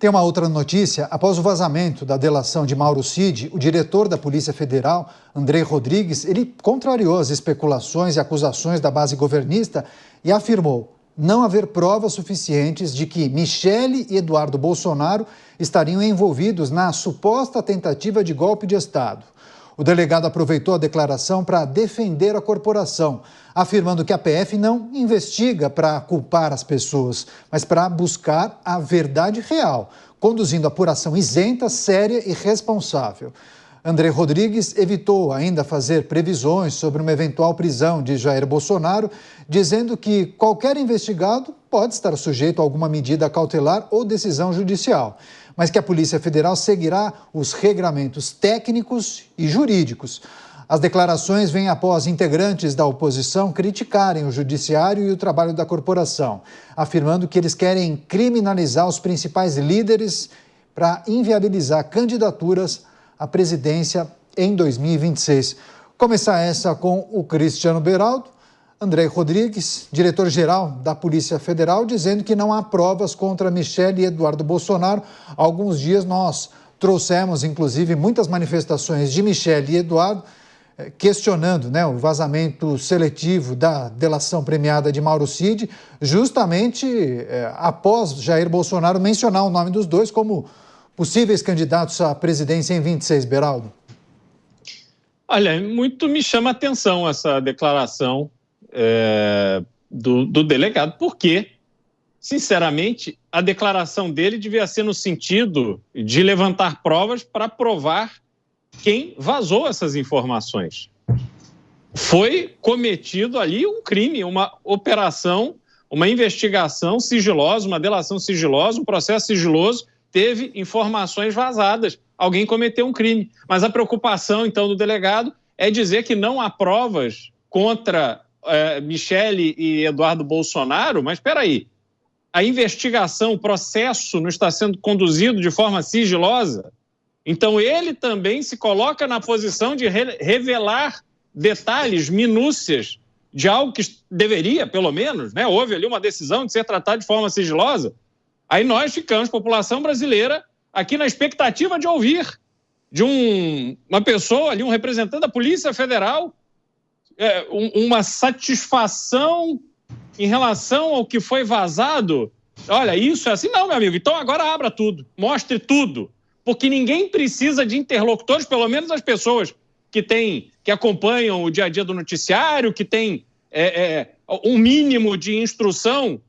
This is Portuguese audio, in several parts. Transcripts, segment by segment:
Tem uma outra notícia. Após o vazamento da delação de Mauro Cid, o diretor da Polícia Federal, André Rodrigues, ele contrariou as especulações e acusações da base governista e afirmou não haver provas suficientes de que Michele e Eduardo Bolsonaro estariam envolvidos na suposta tentativa de golpe de Estado. O delegado aproveitou a declaração para defender a corporação, afirmando que a PF não investiga para culpar as pessoas, mas para buscar a verdade real, conduzindo apuração isenta, séria e responsável. André Rodrigues evitou ainda fazer previsões sobre uma eventual prisão de Jair Bolsonaro, dizendo que qualquer investigado pode estar sujeito a alguma medida cautelar ou decisão judicial, mas que a Polícia Federal seguirá os regramentos técnicos e jurídicos. As declarações vêm após integrantes da oposição criticarem o judiciário e o trabalho da corporação, afirmando que eles querem criminalizar os principais líderes para inviabilizar candidaturas à presidência em 2026. Começar essa com o Cristiano Beraldo. André Rodrigues, diretor-geral da Polícia Federal, dizendo que não há provas contra Michele e Eduardo Bolsonaro. Há alguns dias nós trouxemos, inclusive, muitas manifestações de Michele e Eduardo, questionando, o vazamento seletivo da delação premiada de Mauro Cid, justamente após Jair Bolsonaro mencionar o nome dos dois como possíveis candidatos à presidência em 26, Beraldo. Olha, muito me chama a atenção essa declaração do delegado, porque, sinceramente, a declaração dele devia ser no sentido de levantar provas para provar quem vazou essas informações. Foi cometido ali um crime, uma operação, uma investigação sigilosa, uma delação sigilosa, um processo sigiloso, teve informações vazadas, alguém cometeu um crime. Mas a preocupação, então, do delegado é dizer que não há provas contra Michele e Eduardo Bolsonaro, mas espera aí, a investigação, o processo não está sendo conduzido de forma sigilosa? Então ele também se coloca na posição de revelar detalhes, minúcias de algo que deveria, pelo menos, houve ali uma decisão de ser tratado de forma sigilosa. Aí nós ficamos, população brasileira, aqui na expectativa de ouvir de uma pessoa ali, um representante da Polícia Federal, uma satisfação em relação ao que foi vazado. Olha, isso é assim? Não, meu amigo, então agora abra tudo, mostre tudo, porque ninguém precisa de interlocutores, pelo menos as pessoas que acompanham o dia a dia do noticiário, que têm um mínimo de instrução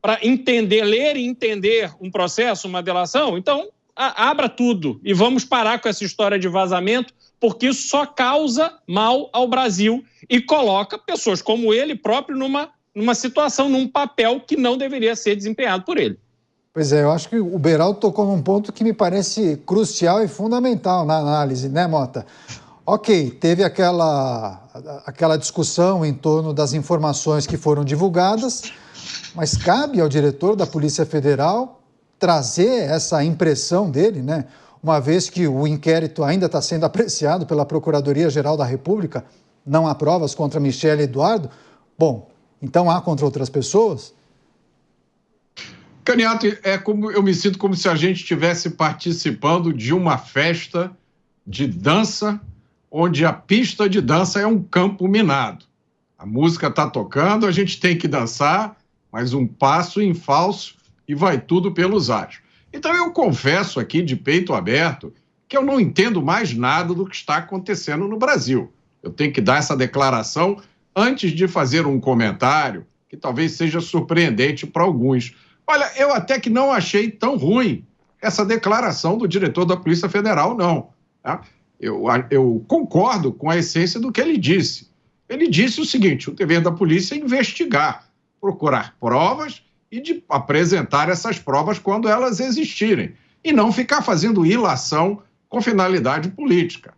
para entender, ler e entender um processo, uma delação. Então, abra tudo e vamos parar com essa história de vazamento, porque isso só causa mal ao Brasil e coloca pessoas como ele próprio numa situação, num papel que não deveria ser desempenhado por ele. Pois é, eu acho que o Beraldo tocou num ponto que me parece crucial e fundamental na análise, Mota? Ok, teve aquela discussão em torno das informações que foram divulgadas, mas cabe ao diretor da Polícia Federal trazer essa impressão dele, uma vez que o inquérito ainda está sendo apreciado pela Procuradoria-Geral da República, não há provas contra Michele e Eduardo. Bom, então há contra outras pessoas? Caniato, eu me sinto como se a gente estivesse participando de uma festa de dança, onde a pista de dança é um campo minado. A música está tocando, a gente tem que dançar, mas um passo em falso e vai tudo pelos ares. Então eu confesso aqui de peito aberto que eu não entendo mais nada do que está acontecendo no Brasil. Eu tenho que dar essa declaração antes de fazer um comentário que talvez seja surpreendente para alguns. Olha, eu até que não achei tão ruim essa declaração do diretor da Polícia Federal, não. Tá? Eu concordo com a essência do que ele disse. Ele disse o seguinte: o dever da polícia é investigar, procurar provas e de apresentar essas provas quando elas existirem, e não ficar fazendo ilação com finalidade política.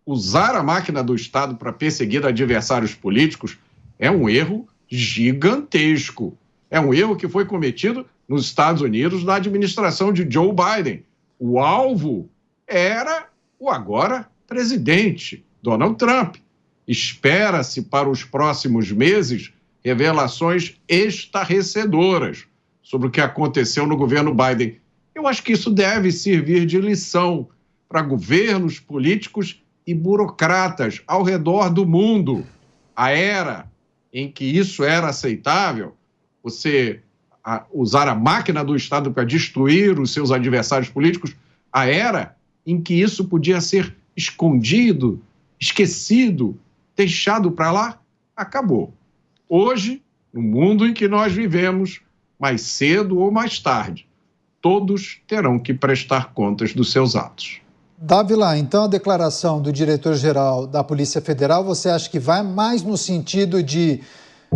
Usar a máquina do Estado para perseguir adversários políticos é um erro gigantesco. É um erro que foi cometido nos Estados Unidos na administração de Joe Biden. O alvo era o agora presidente, Donald Trump. Espera-se para os próximos meses revelações estarrecedoras sobre o que aconteceu no governo Biden. Eu Eu acho que isso deve servir de lição para governos, políticos e burocratas ao redor do mundo. A era em que isso era aceitável, você usar a máquina do Estado para destruir os seus adversários políticos, a era em que isso podia ser escondido, esquecido, deixado para lá, acabou. Hoje, no mundo em que nós vivemos, mais cedo ou mais tarde, todos terão que prestar contas dos seus atos. Dávila, então a declaração do diretor-geral da Polícia Federal, você acha que vai mais no sentido de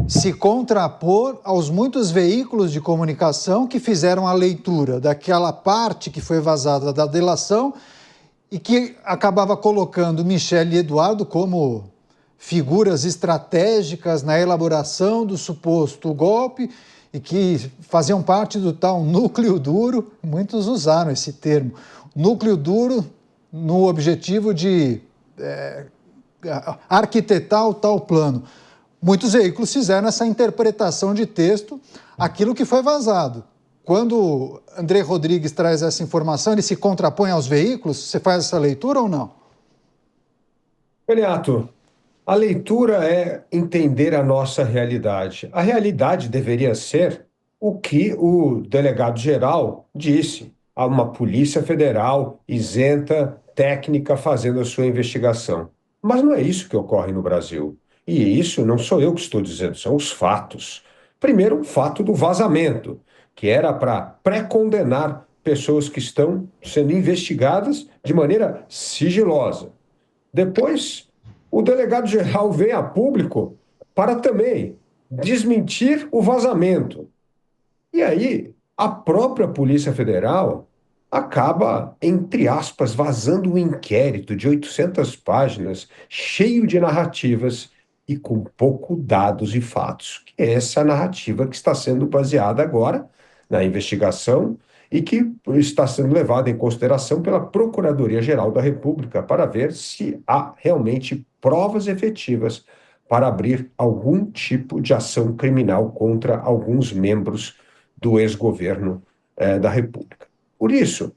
se contrapor aos muitos veículos de comunicação que fizeram a leitura daquela parte que foi vazada da delação e que acabava colocando Michele e Eduardo como figuras estratégicas na elaboração do suposto golpe e que faziam parte do tal núcleo duro, muitos usaram esse termo, núcleo duro no objetivo de arquitetar o tal plano. Muitos veículos fizeram essa interpretação de texto, aquilo que foi vazado. Quando André Rodrigues traz essa informação, ele se contrapõe aos veículos? Você faz essa leitura ou não? Renato, a leitura é entender a nossa realidade. A realidade deveria ser o que o delegado-geral disse. Há uma Polícia Federal isenta, técnica, fazendo a sua investigação. Mas não é isso que ocorre no Brasil. E isso não sou eu que estou dizendo, são os fatos. Primeiro, o fato do vazamento, que era para pré-condenar pessoas que estão sendo investigadas de maneira sigilosa. Depois, o delegado-geral vem a público para também desmentir o vazamento. E aí, a própria Polícia Federal acaba, entre aspas, vazando um inquérito de 800 páginas, cheio de narrativas e com pouco dados e fatos. Que é essa narrativa que está sendo baseada agora na investigação e que está sendo levada em consideração pela Procuradoria-Geral da República para ver se há realmente provas efetivas para abrir algum tipo de ação criminal contra alguns membros do ex-governo da República. Por isso,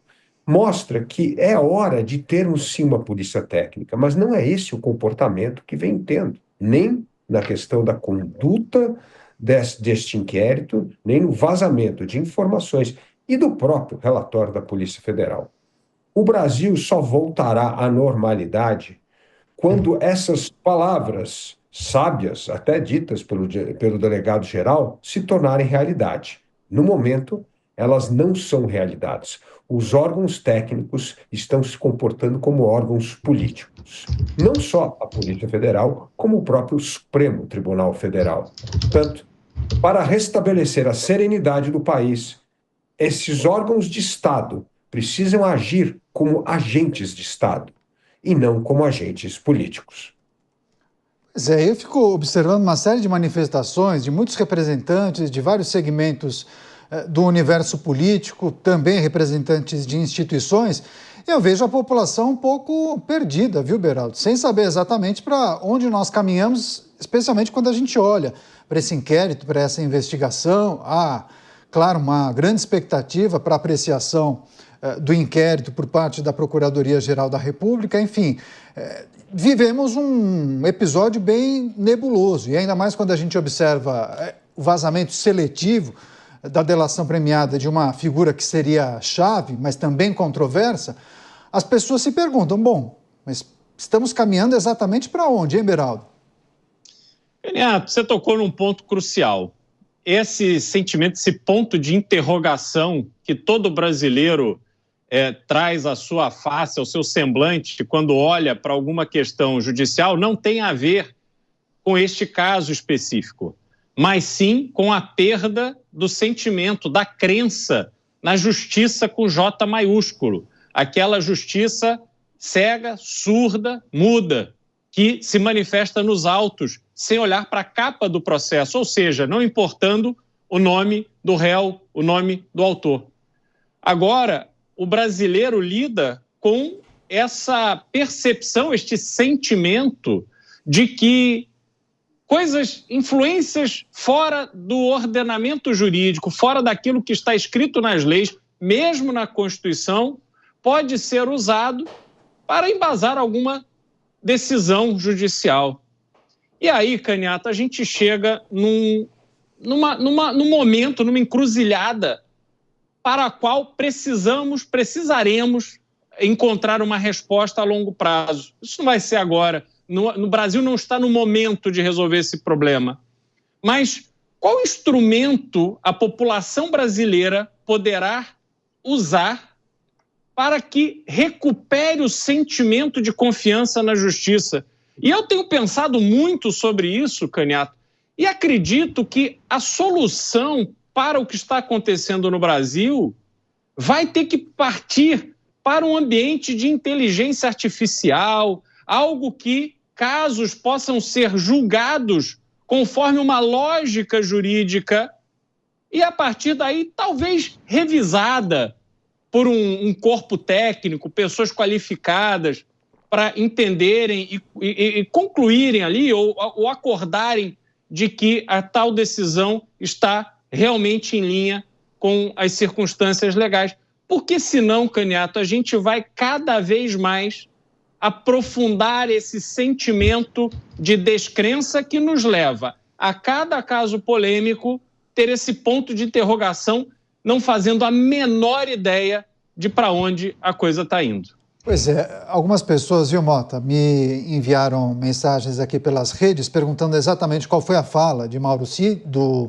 mostra que é hora de termos sim uma polícia técnica, mas não é esse o comportamento que vem tendo, nem na questão da conduta deste inquérito, nem no vazamento de informações e do próprio relatório da Polícia Federal. O Brasil só voltará à normalidade quando essas palavras sábias, até ditas pelo delegado-geral, se tornarem realidade. No momento, elas não são realidades. Os órgãos técnicos estão se comportando como órgãos políticos. Não só a Polícia Federal, como o próprio Supremo Tribunal Federal. Portanto, para restabelecer a serenidade do país, esses órgãos de Estado precisam agir como agentes de Estado e não como agentes políticos. Pois é, eu fico observando uma série de manifestações de muitos representantes de vários segmentos do universo político, também representantes de instituições, e eu vejo a população um pouco perdida, viu, Beraldo? Sem saber exatamente para onde nós caminhamos, especialmente quando a gente olha para esse inquérito, para essa investigação. Há, claro, uma grande expectativa para apreciação do inquérito por parte da Procuradoria-Geral da República, enfim. Vivemos um episódio bem nebuloso, e ainda mais quando a gente observa o vazamento seletivo da delação premiada de uma figura que seria chave, mas também controversa, as pessoas se perguntam, bom, mas estamos caminhando exatamente para onde, hein, Beraldo? Renato, você tocou num ponto crucial. Esse sentimento, esse ponto de interrogação que todo brasileiro traz à sua face, ao seu semblante, quando olha para alguma questão judicial, não tem a ver com este caso específico, mas sim com a perda do sentimento, da crença na justiça com J maiúsculo, aquela justiça cega, surda, muda, que se manifesta nos autos, sem olhar para a capa do processo, ou seja, não importando o nome do réu, o nome do autor. Agora, o brasileiro lida com essa percepção, este sentimento de que influências fora do ordenamento jurídico, fora daquilo que está escrito nas leis, mesmo na Constituição, pode ser usado para embasar alguma decisão judicial. E aí, Canhato, a gente chega num momento, numa encruzilhada para a qual precisaremos encontrar uma resposta a longo prazo. Isso não vai ser agora. No Brasil não está no momento de resolver esse problema. Mas qual instrumento a população brasileira poderá usar para que recupere o sentimento de confiança na justiça? E eu tenho pensado muito sobre isso, Canhato, e acredito que a solução para o que está acontecendo no Brasil vai ter que partir para um ambiente de inteligência artificial, algo que casos possam ser julgados conforme uma lógica jurídica e, a partir daí, talvez revisada por um corpo técnico, pessoas qualificadas, para entenderem e concluírem ali ou acordarem de que a tal decisão está realmente em linha com as circunstâncias legais. Porque senão, Canhato, a gente vai cada vez mais aprofundar esse sentimento de descrença que nos leva a cada caso polêmico ter esse ponto de interrogação, não fazendo a menor ideia de para onde a coisa está indo. Pois é, algumas pessoas, viu, Mota, me enviaram mensagens aqui pelas redes perguntando exatamente qual foi a fala de Mauro Cid, do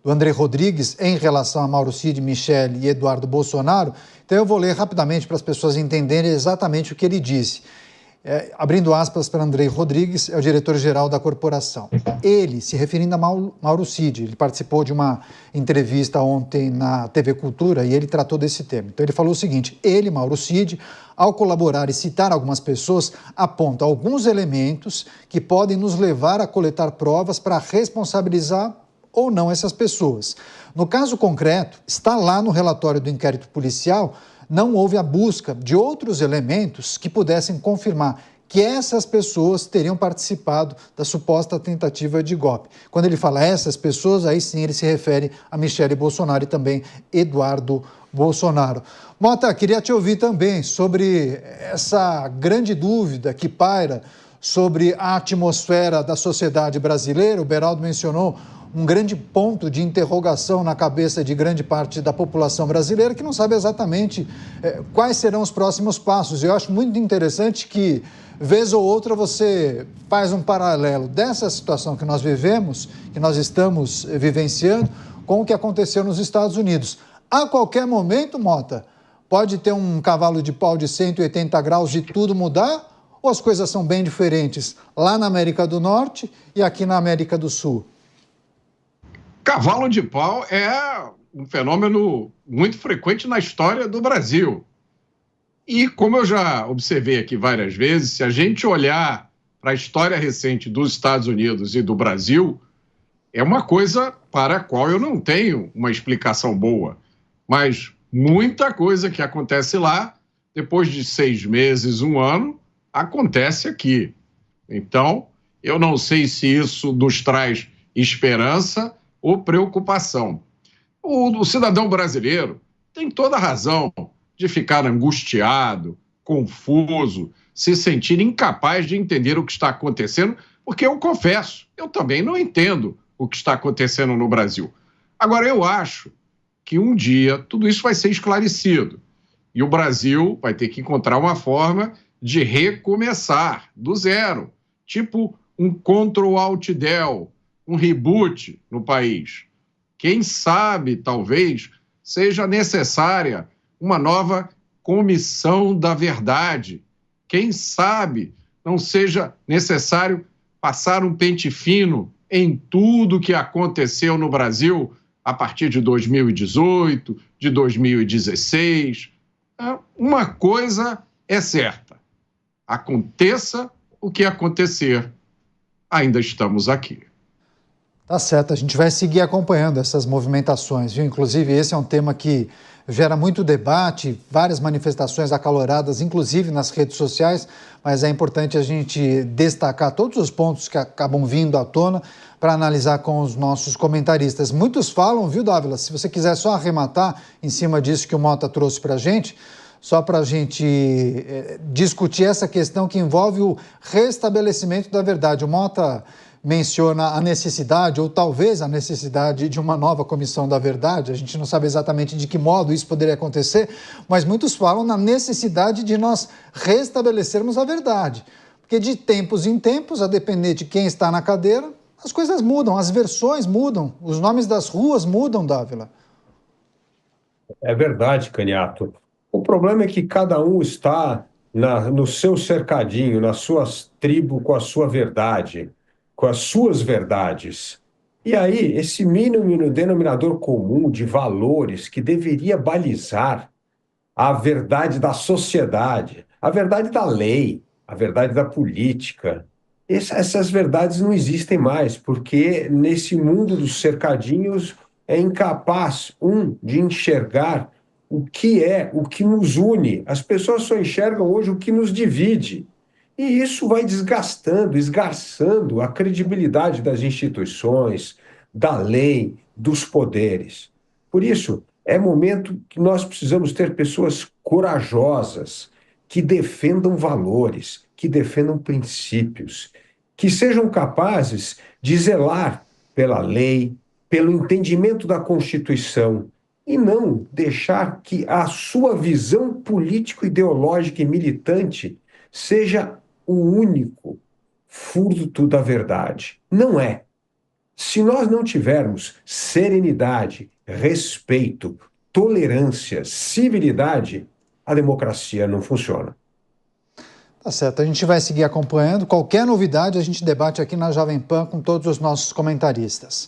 André Rodrigues em relação a Mauro Cid, Michele e Eduardo Bolsonaro. Então eu vou ler rapidamente para as pessoas entenderem exatamente o que ele disse. Abrindo aspas para André Rodrigues, é o diretor-geral da corporação. Ele, se referindo a Mauro Cid, ele participou de uma entrevista ontem na TV Cultura e ele tratou desse tema. Então ele falou o seguinte: ele, Mauro Cid, ao colaborar e citar algumas pessoas, aponta alguns elementos que podem nos levar a coletar provas para responsabilizar ou não essas pessoas. No caso concreto, está lá no relatório do inquérito policial, não houve a busca de outros elementos que pudessem confirmar que essas pessoas teriam participado da suposta tentativa de golpe. Quando ele fala essas pessoas, aí sim ele se refere a Michele Bolsonaro e também Eduardo Bolsonaro. Mota, queria te ouvir também sobre essa grande dúvida que paira sobre a atmosfera da sociedade brasileira. O Beraldo mencionou um grande ponto de interrogação na cabeça de grande parte da população brasileira que não sabe exatamente quais serão os próximos passos. Eu acho muito interessante que, vez ou outra, você faz um paralelo dessa situação que nós vivemos, que nós estamos vivenciando, com o que aconteceu nos Estados Unidos. A qualquer momento, Mota, pode ter um cavalo de pau de 180 graus de tudo mudar, ou as coisas são bem diferentes lá na América do Norte e aqui na América do Sul? Cavalo de pau é um fenômeno muito frequente na história do Brasil. E, como eu já observei aqui várias vezes, se a gente olhar para a história recente dos Estados Unidos e do Brasil, é uma coisa para a qual eu não tenho uma explicação boa. Mas muita coisa que acontece lá, depois de 6 meses, 1 ano, acontece aqui. Então, eu não sei se isso nos traz esperança ou preocupação. O cidadão brasileiro tem toda a razão de ficar angustiado, confuso, se sentir incapaz de entender o que está acontecendo, porque eu confesso, eu também não entendo o que está acontecendo no Brasil. Agora, eu acho que um dia tudo isso vai ser esclarecido e o Brasil vai ter que encontrar uma forma de recomeçar do zero, tipo um Ctrl-Alt-Del, um reboot no país. Quem sabe, talvez, seja necessária uma nova comissão da verdade. Quem sabe não seja necessário passar um pente fino em tudo que aconteceu no Brasil a partir de 2018, de 2016. Uma coisa é certa: aconteça o que acontecer, ainda estamos aqui. Tá certo, a gente vai seguir acompanhando essas movimentações, viu? Inclusive, esse é um tema que gera muito debate, várias manifestações acaloradas, inclusive nas redes sociais, mas é importante a gente destacar todos os pontos que acabam vindo à tona para analisar com os nossos comentaristas. Muitos falam, viu, Dávila, se você quiser só arrematar em cima disso que o Mota trouxe para a gente, só para a gente discutir essa questão que envolve o restabelecimento da verdade. O Mota menciona a necessidade, ou talvez a necessidade de uma nova comissão da verdade. A gente não sabe exatamente de que modo isso poderia acontecer, mas muitos falam na necessidade de nós restabelecermos a verdade. Porque de tempos em tempos, a depender de quem está na cadeira, as coisas mudam, as versões mudam, os nomes das ruas mudam, Dávila. É verdade, Caniato. O problema é que cada um está no seu cercadinho, nas suas tribos, com a sua verdade, com as suas verdades. E aí, esse mínimo denominador comum de valores que deveria balizar a verdade da sociedade, a verdade da lei, a verdade da política, essas verdades não existem mais, porque nesse mundo dos cercadinhos é incapaz, de enxergar o que nos une. As pessoas só enxergam hoje o que nos divide. E isso vai desgastando, esgarçando a credibilidade das instituições, da lei, dos poderes. Por isso, é momento que nós precisamos ter pessoas corajosas, que defendam valores, que defendam princípios, que sejam capazes de zelar pela lei, pelo entendimento da Constituição, e não deixar que a sua visão político-ideológica e militante seja o único furto da verdade. Não é. Se nós não tivermos serenidade, respeito, tolerância, civilidade, a democracia não funciona. Tá certo, a gente vai seguir acompanhando. Qualquer novidade a gente debate aqui na Jovem Pan com todos os nossos comentaristas.